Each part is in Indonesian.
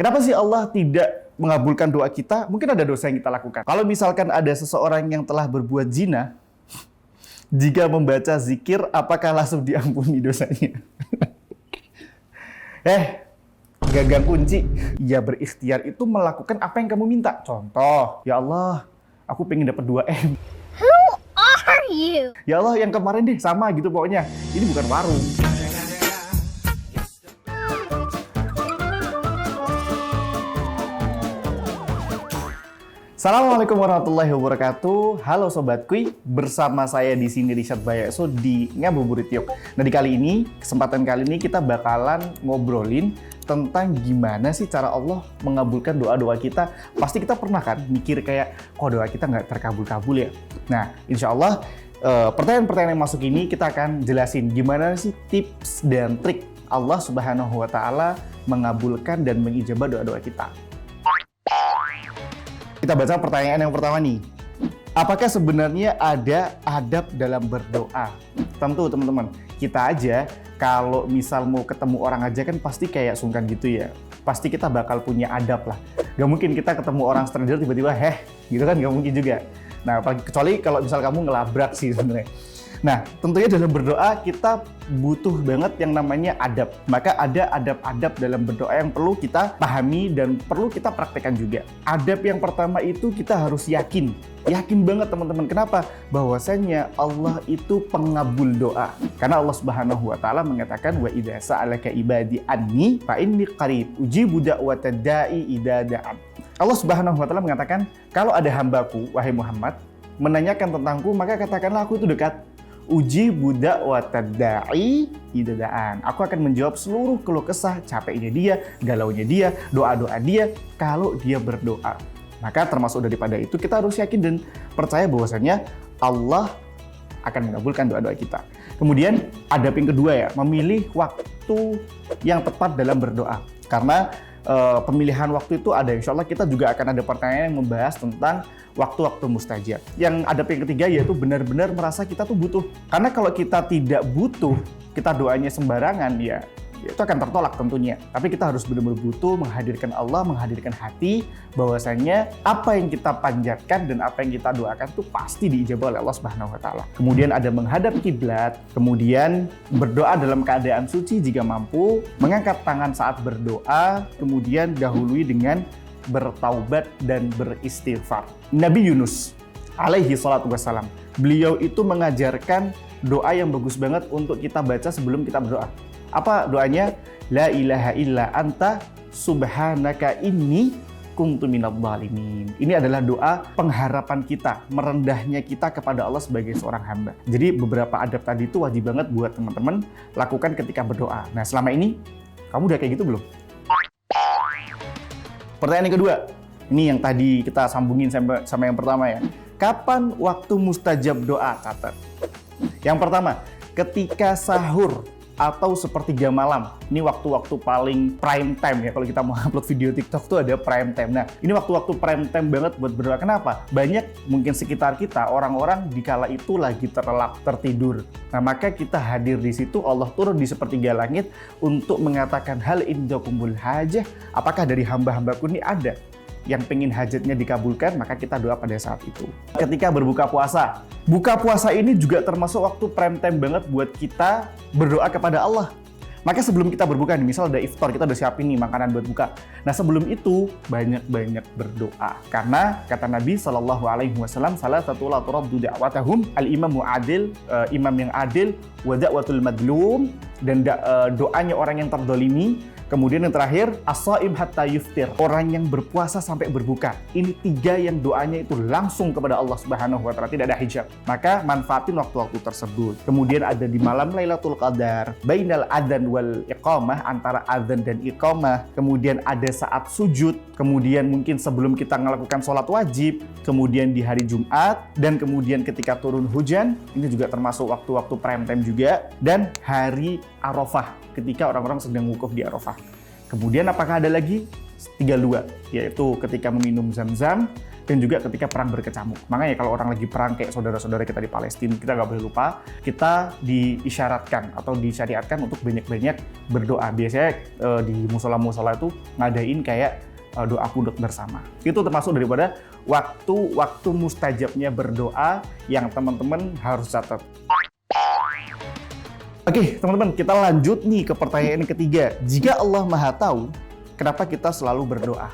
Kenapa sih Allah tidak mengabulkan doa kita? Mungkin ada dosa yang kita lakukan. Kalau misalkan ada seseorang yang telah berbuat zina, jika membaca zikir, apakah langsung diampuni dosanya? Gagang kunci. Ya berikhtiar itu melakukan apa yang kamu minta. Contoh, ya Allah, aku pengen dapat 2M. Who are you? Ya Allah, yang kemarin deh, sama gitu pokoknya. Ini bukan warung. Assalamualaikum warahmatullahi wabarakatuh. Halo Sobat Kui, bersama saya di sini Richard Bayakso di Ngabuburit Yok. Nah di kesempatan kali ini kita bakalan ngobrolin tentang gimana sih cara Allah mengabulkan doa-doa kita. Pasti kita pernah kan mikir kayak, kok doa kita nggak terkabul-kabul ya? Nah insya Allah pertanyaan-pertanyaan yang masuk ini kita akan jelasin gimana sih tips dan trik Allah Subhanahu wa Ta'ala mengabulkan dan mengijabah doa-doa kita. Kita baca pertanyaan yang pertama nih. Apakah sebenarnya ada adab dalam berdoa? Tentu teman-teman, kita aja kalau misal mau ketemu orang aja kan pasti kayak sungkan gitu ya. Pasti kita bakal punya adab lah. Gak mungkin kita ketemu orang stranger tiba-tiba gitu kan, gak mungkin juga. Nah, kecuali kalau misal kamu ngelabrak sih sebenarnya. Nah, tentunya dalam berdoa kita butuh banget yang namanya adab. Maka ada adab-adab dalam berdoa yang perlu kita pahami dan perlu kita praktekkan juga. Adab yang pertama itu kita harus yakin. Yakin banget teman-teman. Kenapa? Bahwasanya Allah itu pengabul doa. Karena Allah Subhanahu wa Ta'ala mengatakan wa idza sa'alaka ibadi anni fa inni qarib ujibu da'watad da'i idza da'an. Allah Subhanahu wa Ta'ala mengatakan, kalau ada hambaku wahai Muhammad menanyakan tentangku, maka katakanlah aku itu dekat. Uji budak watada'i idadaan. Aku akan menjawab seluruh keluh kesah, capeknya dia, galaunya dia, doa-doa dia kalau dia berdoa. Maka termasuk daripada itu kita harus yakin dan percaya bahwasanya Allah akan mengabulkan doa-doa kita. Kemudian adab yang kedua ya, memilih waktu yang tepat dalam berdoa. Karena pemilihan waktu itu ada, insya Allah kita juga akan ada pertanyaan yang membahas tentang waktu-waktu mustajab. Yang adab yang ketiga yaitu benar-benar merasa kita tuh butuh. Karena kalau kita tidak butuh, kita doanya sembarangan ya itu akan tertolak tentunya. Tapi kita harus benar-benar butuh, menghadirkan Allah, menghadirkan hati, bahwasanya apa yang kita panjatkan dan apa yang kita doakan itu pasti diijabah oleh Allah Subhanahu wa Ta'ala. Kemudian ada menghadap kiblat, kemudian berdoa dalam keadaan suci jika mampu, mengangkat tangan saat berdoa, kemudian dahului dengan bertaubat dan beristighfar. Nabi Yunus alaihi salatu wassalam, beliau itu mengajarkan doa yang bagus banget untuk kita baca sebelum kita berdoa. Apa doanya? La ilaha illa anta subhanaka inni kuntu minadh dhalimin. Ini adalah doa pengharapan kita, merendahnya kita kepada Allah sebagai seorang hamba. Jadi beberapa adab tadi itu wajib banget buat teman-teman lakukan ketika berdoa. Nah, selama ini kamu udah kayak gitu belum? Pertanyaan yang kedua, ini yang tadi kita sambungin sama yang pertama ya. Kapan waktu mustajab doa? Catat. Yang pertama, ketika sahur atau sepertiga malam. Ini waktu-waktu paling prime time ya. Kalau kita mau upload video TikTok tuh ada prime time. Nah, ini waktu-waktu prime time banget buat berdoa. Kenapa? Banyak mungkin sekitar kita, orang-orang dikala itu lagi terlelap, tertidur. Nah, maka kita hadir di situ, Allah turun di sepertiga langit untuk mengatakan hal indakumul hajah. Apakah dari hamba-hambaku ini ada yang pengen hajatnya dikabulkan, maka kita doa pada saat itu. Ketika berbuka puasa, buka puasa ini juga termasuk waktu prime time banget buat kita berdoa kepada Allah. Maka sebelum kita berbuka nih, misal udah iftar, kita udah siapin nih makanan buat buka. Nah sebelum itu banyak-banyak berdoa. Karena kata Nabi SAW, salah satu la turaddu da'watahum al-imamu adil, imam yang adil, wa da'watul madlum, dan doanya orang yang terdolimi. Kemudian yang terakhir, as-shaim hatta yuftir, orang yang berpuasa sampai berbuka. Ini tiga yang doanya itu langsung kepada Allah Subhanahu wa Ta'ala, tidak ada hijab. Maka manfaatin waktu-waktu tersebut. Kemudian ada di malam Lailatul Qadar, bainal adzan wal iqamah, antara adzan dan iqamah. Kemudian ada saat sujud, kemudian mungkin sebelum kita melakukan sholat wajib, kemudian di hari Jumat, dan kemudian ketika turun hujan, ini juga termasuk waktu-waktu prime time juga, dan hari Arafah, ketika orang-orang sedang wukuf di Arafah. Kemudian apakah ada lagi? 32, yaitu ketika meminum zam-zam, dan juga ketika perang berkecamuk. Makanya kalau orang lagi perang kayak saudara-saudara kita di Palestina, kita nggak boleh lupa, kita diisyaratkan atau disyariatkan untuk banyak-banyak berdoa. Biasanya di musola-musola itu ngadain kayak doa kunut bersama. Itu termasuk daripada waktu mustajabnya berdoa yang teman-teman harus catat. Oke, teman-teman, kita lanjut nih ke pertanyaan yang ketiga. Jika Allah Maha Tahu, kenapa kita selalu berdoa?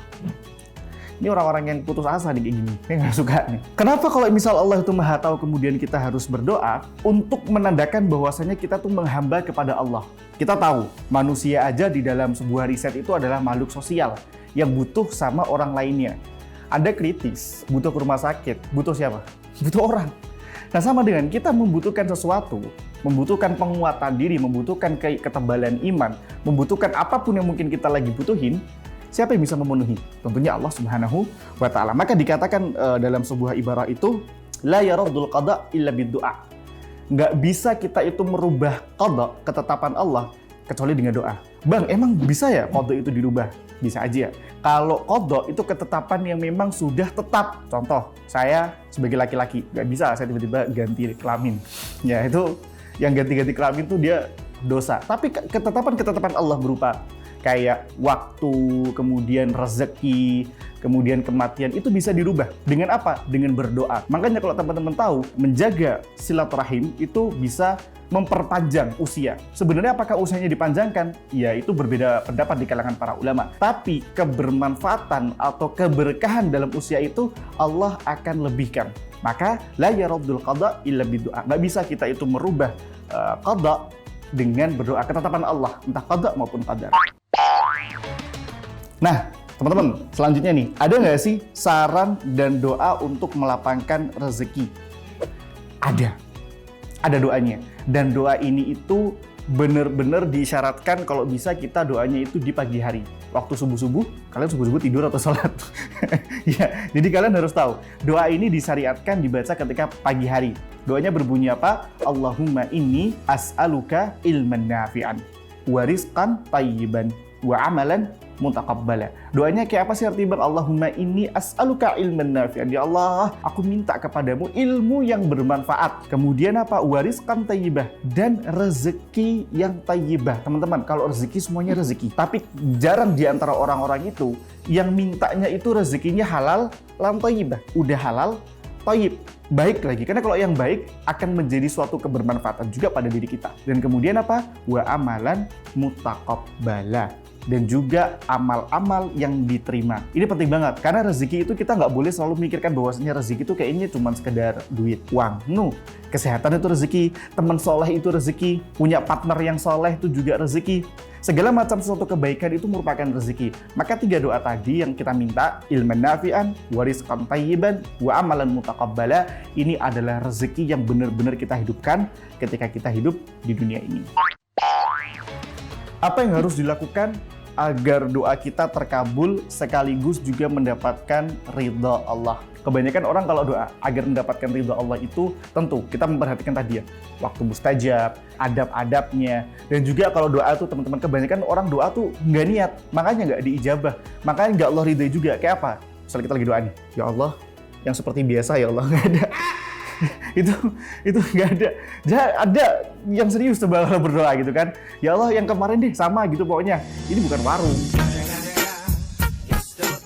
Ini orang-orang yang putus asa nih kayak gini, yang nggak suka nih. Kenapa kalau misal Allah itu Maha Tahu kemudian kita harus berdoa untuk menandakan bahwasanya kita tuh menghamba kepada Allah? Kita tahu manusia aja di dalam sebuah riset itu adalah makhluk sosial yang butuh sama orang lainnya. Anda kritis, butuh ke rumah sakit, butuh siapa? Butuh orang. Nah, sama dengan kita membutuhkan sesuatu, membutuhkan penguatan diri, membutuhkan ketebalan iman, membutuhkan apapun yang mungkin kita lagi butuhin. Siapa yang bisa memenuhi? Tentunya Allah Subhanahu wa Ta'ala. Maka dikatakan dalam sebuah ibarah itu, la yaraddul qada illa bid-du'a. Nggak bisa kita itu merubah qada, ketetapan Allah, kecuali dengan doa. Bang, emang bisa ya qada itu dirubah? Bisa aja. Kalau qada itu ketetapan yang memang sudah tetap. Contoh, saya sebagai laki-laki, nggak bisa saya tiba-tiba ganti kelamin. Ya, itu yang ganti-ganti kelamin itu dia dosa. Tapi ketetapan Allah berupa kayak waktu, kemudian rezeki, kemudian kematian itu bisa dirubah. Dengan apa? Dengan berdoa. Makanya kalau teman-teman tahu, menjaga silaturahim itu bisa memperpanjang usia. Sebenarnya apakah usianya dipanjangkan? Ya, itu berbeda pendapat di kalangan para ulama. Tapi kebermanfaatan atau keberkahan dalam usia itu Allah akan lebihkan. Maka la yaraddul qada illa bidu'a. Nggak bisa kita itu merubah qada dengan berdoa, ketetapan Allah, entah qada maupun qadar. Nah, teman-teman, selanjutnya nih, ada nggak sih saran dan doa untuk melapangkan rezeki? Ada doanya. Dan doa ini itu benar-benar diisyaratkan kalau bisa kita doanya itu di pagi hari. Waktu subuh-subuh, kalian subuh-subuh tidur atau sholat? Ya, jadi kalian harus tahu, doa ini disyariatkan dibaca ketika pagi hari. Doanya berbunyi apa? Allahumma inni as'aluka ilman nafi'an, wa rizqan tayyiban, wa amalan mutaqabbala. Doanya kayak apa sih arti Bang? Allahumma inni as'aluka ilman nafi'an. Ya Allah, aku minta kepadamu ilmu yang bermanfaat. Kemudian apa? Wa rizqan tayyibah, dan rezeki yang tayyibah. Teman-teman, kalau rezeki semuanya rezeki. Tapi jarang di antara orang-orang itu yang mintanya itu rezekinya halal lam tayyibah. Udah halal, tayyib, baik lagi. Karena kalau yang baik akan menjadi suatu kebermanfaatan juga pada diri kita. Dan kemudian apa? Wa amalan mutaqabbala, dan juga amal-amal yang diterima. Ini penting banget, karena rezeki itu kita nggak boleh selalu memikirkan bahwasanya rezeki itu kayaknya cuma sekedar duit, uang. No, kesehatan itu rezeki, teman soleh itu rezeki, punya partner yang soleh itu juga rezeki. Segala macam sesuatu kebaikan itu merupakan rezeki. Maka 3 doa tadi yang kita minta, ilman nafi'an, wa rizqan tayyiban, wa amalan mutaqabbala, ini adalah rezeki yang benar-benar kita hidupkan ketika kita hidup di dunia ini. Apa yang harus dilakukan agar doa kita terkabul sekaligus juga mendapatkan ridha Allah? Kebanyakan orang kalau doa agar mendapatkan ridha Allah itu tentu kita memperhatikan tadi ya, waktu mustajab, adab-adabnya, dan juga kalau doa tuh teman-teman, kebanyakan orang doa tuh nggak niat, makanya nggak diijabah, makanya nggak Allah ridhai juga. Kayak apa? Misalnya kita lagi doa nih, ya Allah yang seperti biasa ya Allah, nggak ada. itu nggak ada. Jangan ada yang serius coba kalau berdoa gitu kan. Ya Allah yang kemarin deh sama gitu pokoknya. Ini bukan warung.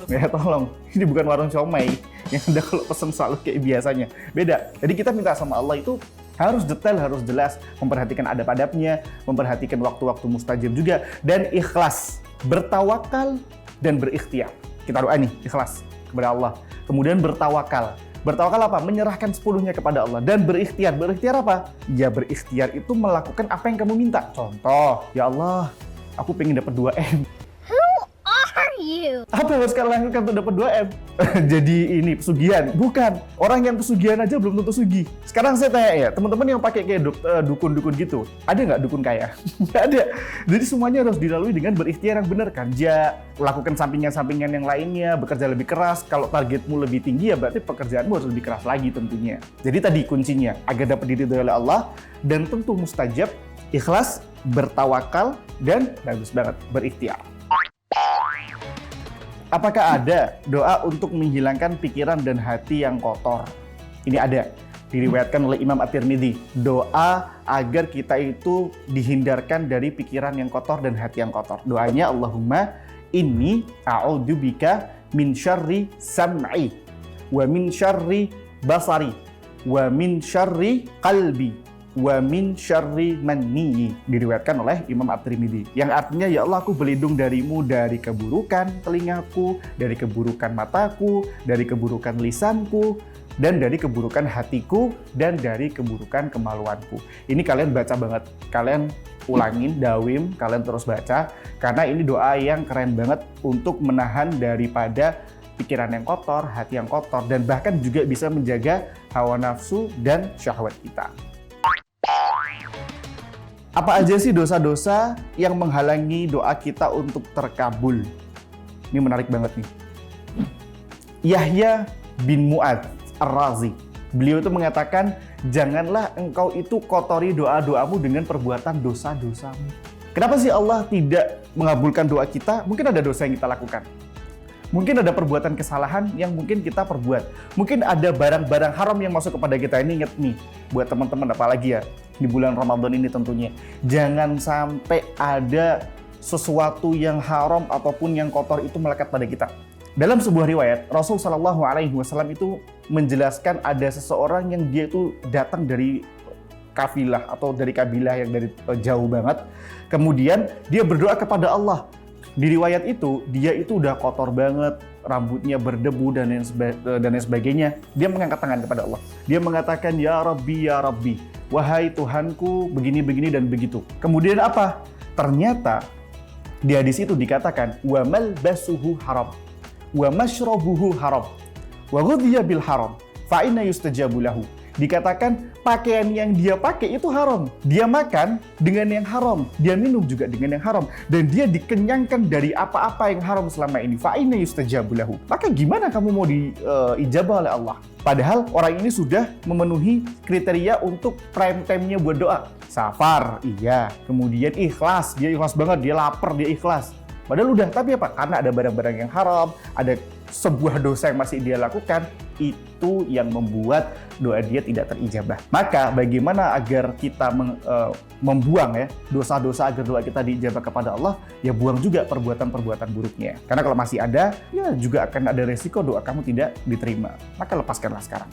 Ya tolong, ini bukan warung siomay yang Anda kalau pesen selalu kayak biasanya. Beda. Jadi kita minta sama Allah itu harus detail, harus jelas, memperhatikan adab-adabnya, memperhatikan waktu-waktu mustajab juga, dan ikhlas, bertawakal dan berikhtiar. Kita doa nih, ikhlas kepada Allah. Kemudian bertawakal. Bertawakal apa? Menyerahkan sepenuhnya kepada Allah. Dan berikhtiar. Berikhtiar apa? Ya berikhtiar itu melakukan apa yang kamu minta. Contoh, ya Allah, aku pengen dapat 2M. Who are you? Apa yang harus kalian lakukan untuk dapat 2M? Jadi ini pesugihan? Bukan. Orang yang pesugihan aja belum tentu sugih. Sekarang saya tanya ya, teman-teman yang pakai kayak dukun-dukun gitu, ada nggak dukun kaya? Nggak ada. Jadi semuanya harus dilalui dengan berikhtiar yang benar kan. Ya, lakukan sampingan-sampingan yang lainnya, bekerja lebih keras. Kalau targetmu lebih tinggi ya berarti pekerjaanmu harus lebih keras lagi tentunya. Jadi tadi kuncinya agar dapat diridhoi oleh Allah, dan tentu mustajab, ikhlas, bertawakal, dan bagus banget berikhtiar. Apakah ada doa untuk menghilangkan pikiran dan hati yang kotor? Ini ada. Diriwayatkan oleh Imam At-Tirmidzi. Doa agar kita itu dihindarkan dari pikiran yang kotor dan hati yang kotor. Doanya Allahumma inni a'udzubika min syarri sam'i wa min syarri basari wa min syarri qalbi wa min syarri manni. Diriwayatkan oleh Imam At-Tirmidzi. Yang artinya, ya Allah, aku berlindung darimu dari keburukan telingaku, dari keburukan mataku, dari keburukan lisanku, dan dari keburukan hatiku, dan dari keburukan kemaluanku. Ini kalian baca banget. Kalian ulangin, dawim, kalian terus baca. Karena ini doa yang keren banget untuk menahan daripada pikiran yang kotor, hati yang kotor, dan bahkan juga bisa menjaga hawa nafsu dan syahwat kita. Apa aja sih dosa-dosa yang menghalangi doa kita untuk terkabul? Ini menarik banget nih. Yahya bin Mu'adz Ar-Razi, beliau itu mengatakan, janganlah engkau itu kotori doa-doamu dengan perbuatan dosa-dosamu. Kenapa sih Allah tidak mengabulkan doa kita? Mungkin ada dosa yang kita lakukan. Mungkin ada perbuatan kesalahan yang mungkin kita perbuat. Mungkin ada barang-barang haram yang masuk kepada kita. Ini ingat nih, buat teman-teman apalagi ya, di bulan Ramadan ini tentunya. Jangan sampai ada sesuatu yang haram ataupun yang kotor itu melekat pada kita. Dalam sebuah riwayat, Rasul Shallallahu Alaihi Wasallam itu menjelaskan ada seseorang yang dia itu datang dari kafilah atau dari kabilah yang dari jauh banget. Kemudian dia berdoa kepada Allah. Di riwayat itu, dia itu udah kotor banget, rambutnya berdebu dan lain sebagainya. Dia mengangkat tangan kepada Allah. Dia mengatakan, ya Rabbi, wahai Tuhanku, begini dan begitu. Kemudian apa? Ternyata di hadis itu dikatakan, wa malbasuhu haram, wa mashrabuhu haram, wa ghudhiya bil haram, fa inna yustajabu lahu. Dikatakan pakaian yang dia pakai itu haram, dia makan dengan yang haram, dia minum juga dengan yang haram, dan dia dikenyangkan dari apa-apa yang haram selama ini. Fa inna yustajabu lahu. Maka gimana kamu mau diijabah oleh Allah? Padahal orang ini sudah memenuhi kriteria untuk prime time-nya buat doa. Safar, iya. Kemudian ikhlas, dia ikhlas banget, dia lapar, dia ikhlas. Padahal udah, tapi apa? Karena ada barang-barang yang haram, ada sebuah dosa yang masih dia lakukan, itu yang membuat doa dia tidak terijabah. Maka bagaimana agar kita membuang ya dosa-dosa agar doa kita diijabah kepada Allah? Ya buang juga perbuatan-perbuatan buruknya. Karena kalau masih ada, ya juga akan ada resiko doa kamu tidak diterima. Maka lepaskanlah sekarang.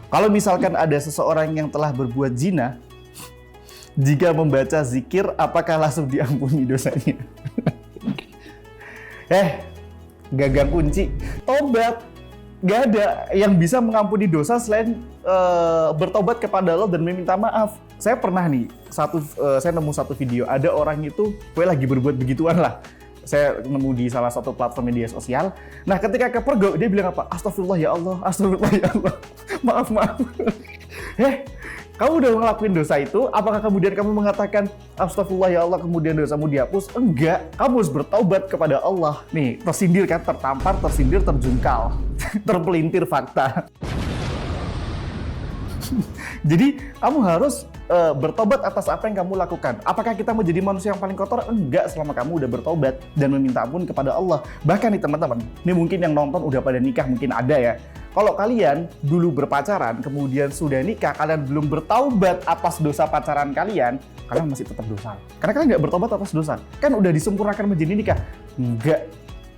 Kalau misalkan ada seseorang yang telah berbuat zina, jika membaca zikir, apakah langsung diampuni dosanya? Gagang kunci. Tobat. Gak ada yang bisa mengampuni dosa selain bertobat kepada Allah dan meminta maaf. Saya pernah nih, saya nemu satu video, ada orang itu lagi berbuat begituan lah. Saya nemu di salah satu platform media sosial. Nah, ketika kepergok, dia bilang apa? Astagfirullah ya Allah, astagfirullah ya Allah. Maaf. Kamu udah ngelakuin dosa itu, apakah kemudian kamu mengatakan astagfirullah ya Allah, kemudian dosamu dihapus? Enggak, kamu harus bertaubat kepada Allah. Nih, tersindir kan, tertampar, tersindir, terjungkal, terpelintir fakta. Jadi, kamu harus bertobat atas apa yang kamu lakukan. Apakah kita mau jadi manusia yang paling kotor? Enggak, selama kamu udah bertobat dan meminta ampun kepada Allah. Bahkan nih teman-teman, ini mungkin yang nonton udah pada nikah, mungkin ada ya. Kalau kalian dulu berpacaran, kemudian sudah nikah, kalian belum bertaubat atas dosa pacaran kalian masih tetap dosa. Karena kalian nggak bertobat atas dosa. Kan udah disempurnakan menjadi nikah? Enggak.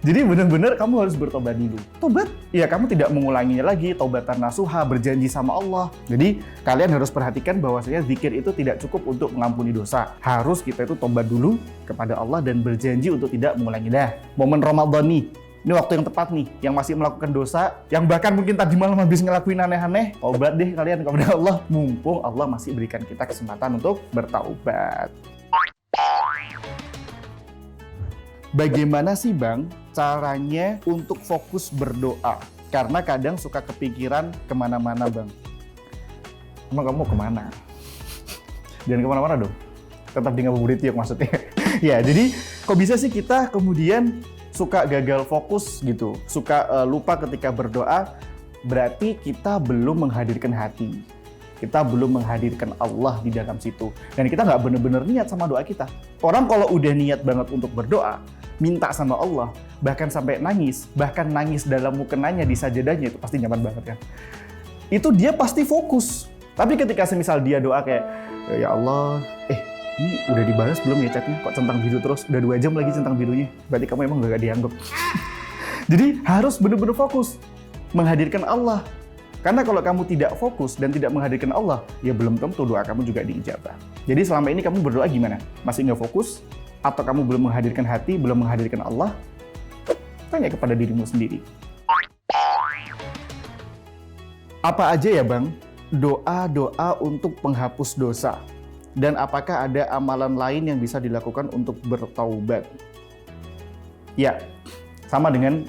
Jadi benar-benar kamu harus bertobat dulu. Tobat, ya kamu tidak mengulanginya lagi, taubatan nasuha, berjanji sama Allah. Jadi kalian harus perhatikan bahwasanya zikir itu tidak cukup untuk mengampuni dosa. Harus kita itu tobat dulu kepada Allah dan berjanji untuk tidak mengulangi. Dah, momen Ramadan nih, ini waktu yang tepat nih, yang masih melakukan dosa, yang bahkan mungkin tadi malam habis ngelakuin aneh-aneh, tobat deh kalian kepada Allah, mumpung Allah masih berikan kita kesempatan untuk bertaubat. Bagaimana sih Bang caranya untuk fokus berdoa? Karena kadang suka kepikiran kemana-mana Bang. Emang kamu mau kemana? Jangan kemana-mana dong. Tetap di ngabuburit yuk maksudnya. Ya, jadi kok bisa sih kita kemudian suka gagal fokus gitu, suka lupa ketika berdoa? Berarti kita belum menghadirkan hati. Kita belum menghadirkan Allah di dalam situ. Dan kita nggak benar-benar niat sama doa kita. Orang kalau udah niat banget untuk berdoa, minta sama Allah, bahkan sampai nangis, bahkan nangis dalam mukenanya di sajadahnya, itu pasti nyaman banget kan. Itu dia pasti fokus. Tapi ketika semisal dia doa kayak, ya Allah, ini udah dibalas belum ya chatnya? Kok centang biru terus? Udah 2 jam lagi centang birunya. Berarti kamu emang gak dianggap. Jadi harus benar-benar fokus menghadirkan Allah. Karena kalau kamu tidak fokus dan tidak menghadirkan Allah, ya belum tentu doa kamu juga diijabah. Jadi selama ini kamu berdoa gimana? Masih nggak fokus? Atau kamu belum menghadirkan hati, belum menghadirkan Allah? Tanya kepada dirimu sendiri. Apa aja ya Bang doa-doa untuk penghapus dosa? Dan apakah ada amalan lain yang bisa dilakukan untuk bertaubat? Ya, sama dengan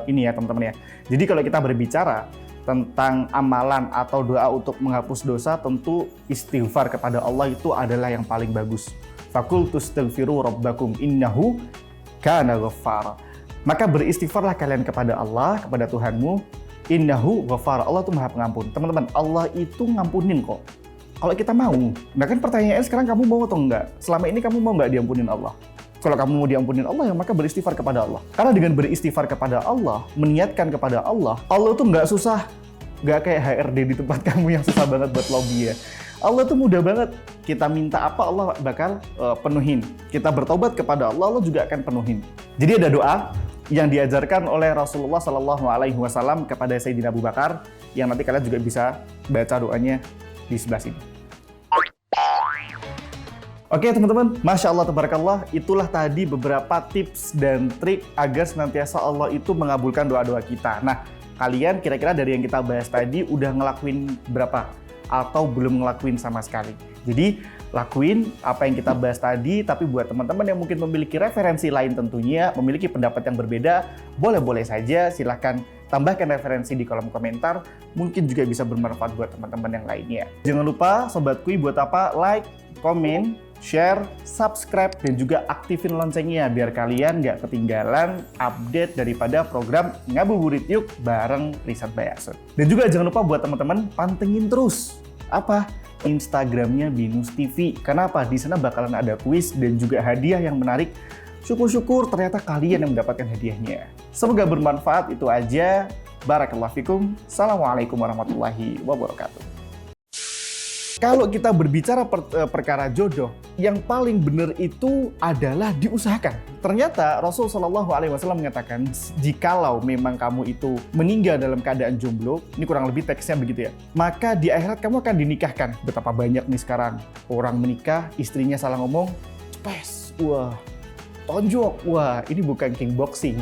ini ya teman-teman ya. Jadi kalau kita berbicara tentang amalan atau doa untuk menghapus dosa, tentu istighfar kepada Allah itu adalah yang paling bagus. Faqultu astaghfiru rabbakum innahu kana ghaffara. Maka beristighfarlah kalian kepada Allah, kepada Tuhanmu. Innahu ghafar. Allah itu Maha Pengampun. Teman-teman, Allah itu ngampunin kok. Kalau kita mau. Nah kan pertanyaannya sekarang, kamu mau atau enggak? Selama ini kamu mau enggak diampunin Allah? Kalau kamu mau diampunin Allah, ya maka beristighfar kepada Allah. Karena dengan beristighfar kepada Allah, meniatkan kepada Allah, Allah tuh nggak susah. Nggak kayak HRD di tempat kamu yang susah banget buat lobby ya. Allah tuh mudah banget. Kita minta apa, Allah bakal penuhin. Kita bertobat kepada Allah, Allah juga akan penuhin. Jadi ada doa yang diajarkan oleh Rasulullah SAW kepada Sayyidina Abu Bakar, yang nanti kalian juga bisa baca doanya di sebelah sini. Oke teman-teman, Masya Allah, Tabarakallah, itulah tadi beberapa tips dan trik agar senantiasa Allah itu mengabulkan doa-doa kita. Nah, kalian kira-kira dari yang kita bahas tadi udah ngelakuin berapa? Atau belum ngelakuin sama sekali? Jadi, lakuin apa yang kita bahas tadi, tapi buat teman-teman yang mungkin memiliki referensi lain tentunya, memiliki pendapat yang berbeda, boleh-boleh saja silahkan tambahkan referensi di kolom komentar, mungkin juga bisa bermanfaat buat teman-teman yang lainnya. Jangan lupa Sobat Kui buat apa? Like, komen, share, subscribe, dan juga aktifin loncengnya biar kalian nggak ketinggalan update daripada program Ngabuburit Yuk bareng Riset Bayasun. Dan juga jangan lupa buat teman-teman pantengin terus Instagramnya Binus TV. Kenapa? Di sana bakalan ada kuis dan juga hadiah yang menarik. Syukur-syukur ternyata kalian yang mendapatkan hadiahnya. Semoga bermanfaat, itu aja. Barakallahu fikum. Assalamualaikum warahmatullahi wabarakatuh. Kalau kita berbicara perkara jodoh, yang paling benar itu adalah diusahakan. Ternyata Rasul SAW mengatakan, jikalau memang kamu itu meninggal dalam keadaan jomblo, ini kurang lebih teksnya begitu ya, maka di akhirat kamu akan dinikahkan. Betapa banyak nih sekarang orang menikah, istrinya salah ngomong, cepes, wah, tonjok, wah, ini bukan kickboxing.